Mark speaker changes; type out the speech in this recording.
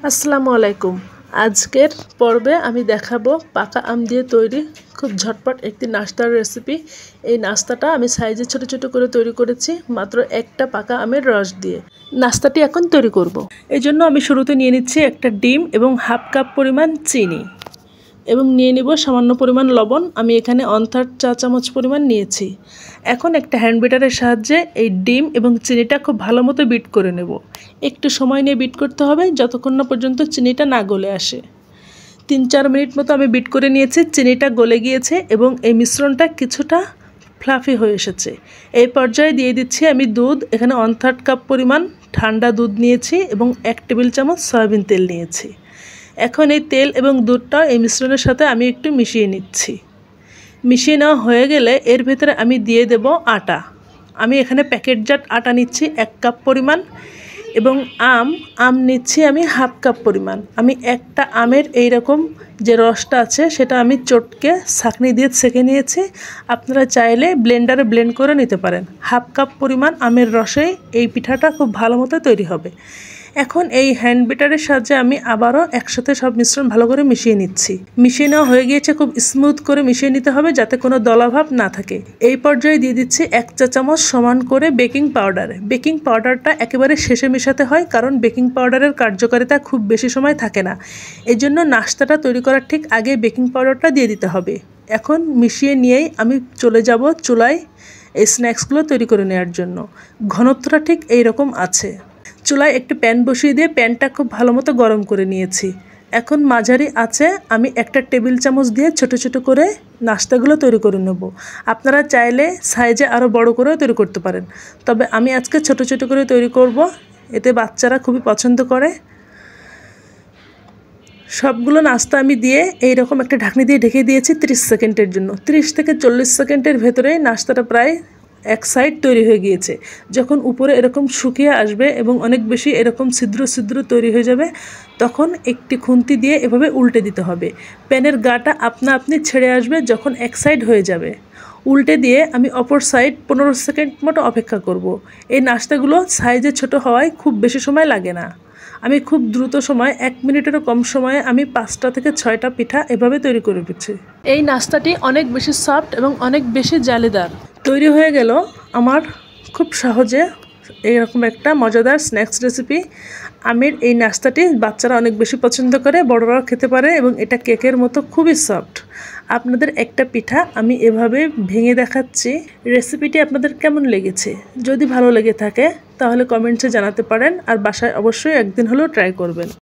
Speaker 1: আসসালামু আলাইকুম। আজকের পর্বে আমি দেখাবো পাকা আম দিয়ে তৈরি খুব ঝটপট একটি নাস্তার রেসিপি। এই নাস্তাটা আমি সাইজে ছোট ছোট করে তৈরি করেছি মাত্র একটা পাকা আমের রস দিয়ে। নাস্তাটি এখন তৈরি করব। এই জন্য আমি শুরুতে নিয়ে নিচ্ছি একটা ডিম এবং হাফ কাপ পরিমাণ চিনি এবং নিয়ে নিব সামান্য পরিমাণ লবণ। আমি এখানে 1/3 চা চামচ পরিমাণ নিয়েছি। এখন একটা হ্যান্ড বিটারের সাহায্যে এই ডিম এবং চিনিটা খুব ভালো মতো বিট করে নেব। একটু সময় নিয়ে বিট করতে হবে যতক্ষণ না পর্যন্ত চিনিটা না গলে আসে। 3-4 মিনিট মতো আমি বিট করে নিয়েছি। চিনিটা গলে গিয়েছে এবং এই মিশ্রণটা কিছুটা ফ্লাফি হয়ে এসেছে। এই পর্যায়ে দিয়ে দিচ্ছি আমি দুধ। এখানে 1/3 কাপ পরিমাণ ঠান্ডা দুধ নিয়েছি এবং 1 টেবিল চামচ সয়াবিন তেল নিয়েছি। এখন এই তেল এবং দুধটা এই মিশ্রণের সাথে আমি একটু মিশিয়ে নিচ্ছি। মিশিয়ে নেওয়া হয়ে গেলে এর ভেতরে আমি দিয়ে দেব আটা। আমি এখানে প্যাকেটজাত আটা নিচ্ছি 1 কাপ পরিমাণ এবং আম নিচ্ছি আমি হাফ কাপ পরিমাণ। আমি একটা আমের এইরকম যে রসটা আছে সেটা আমি চটকে ছাঁকনি দিয়ে ছেঁকে নিয়েছি। আপনারা চাইলে ব্লেন্ডারে ব্লেন্ড করে নিতে পারেন। হাফ কাপ পরিমাণ আমের রসেই এই পিঠাটা খুব ভালো মতো তৈরি হবে। এখন এই হ্যান্ড বিটারের সাহায্যে আমি আবারও একসাথে সব মিশ্রণ ভালো করে মিশিয়ে নিচ্ছি। মিশিয়ে নেওয়া হয়ে গিয়েছে। খুব স্মুথ করে মিশিয়ে নিতে হবে যাতে কোনো দলাভাব না থাকে। এই পর্যায়ে দিয়ে দিচ্ছি 1 চা চামচ সমান করে বেকিং পাউডার। বেকিং পাউডারটা একেবারে শেষে মেশাতে হয় কারণ বেকিং পাউডারের কার্যকারিতা খুব বেশি সময় থাকে না। এই জন্য নাস্তাটা তৈরি করার ঠিক আগে বেকিং পাউডারটা দিয়ে দিতে হবে। এখন মিশিয়ে নিয়েই আমি চলে যাব চুলায় এই স্ন্যাক্সগুলো তৈরি করে নেওয়ার জন্য। ঘনত্বটা ঠিক এইরকম আছে। চুলায় একটি প্যান বসিয়ে দিয়ে প্যানটা খুব ভালো মতো গরম করে নিয়েছি। এখন মাঝারি আঁচে আমি একটা টেবিল চামচ দিয়ে ছোট ছোট করে নাস্তাগুলো তৈরি করে নেব। আপনারা চাইলে সাইজে আরও বড় করেও তৈরি করতে পারেন, তবে আমি আজকে ছোট ছোট করে তৈরি করব। এতে বাচ্চারা খুবই পছন্দ করে। সবগুলো নাস্তা আমি দিয়ে এইরকম একটা ঢাকনি দিয়ে ঢেকে দিয়েছি 30 সেকেন্ডের জন্য। 30 থেকে 40 সেকেন্ডের ভেতরে নাস্তাটা প্রায় এক সাইড তৈরি হয়ে গিয়েছে। যখন উপরে এরকম শুকিয়ে আসবে এবং অনেক বেশি এরকম ছিদ্র ছিদ্র তৈরি হয়ে যাবে তখন একটি খুন্তি দিয়ে এভাবে উল্টে দিতে হবে। প্যানের গাটা আপনা আপনি ছেড়ে আসবে যখন এক সাইড হয়ে যাবে। উল্টে দিয়ে আমি অপর সাইড 15 সেকেন্ড মতো অপেক্ষা করব। এই নাস্তাগুলো সাইজে ছোট হওয়ায় খুব বেশি সময় লাগে না। আমি খুব দ্রুত সময় 1 মিনিটেরও কম সময়ে আমি 5টা থেকে 6টা পিঠা এভাবে তৈরি করে দিচ্ছি। এই নাস্তাটি অনেক বেশি সফট এবং অনেক বেশি জালিদার। তৈরি হয়ে গেল আমার খুব সহজে এইরকম একটা মজাদার স্ন্যাক্স রেসিপি। আমের এই নাস্তাটি বাচ্চারা অনেক বেশি পছন্দ করে, বড়রাও খেতে পারে এবং এটা কেকের মতো খুবই সফট। আপনাদের একটা পিঠা আমি এভাবে ভেঙে দেখাচ্ছি। রেসিপিটি আপনাদের কেমন লেগেছে? যদি ভালো লেগে থাকে তাহলে কমেন্টসে জানাতে পারেন আর বাসায় অবশ্যই একদিন হলেও ট্রাই করবেন।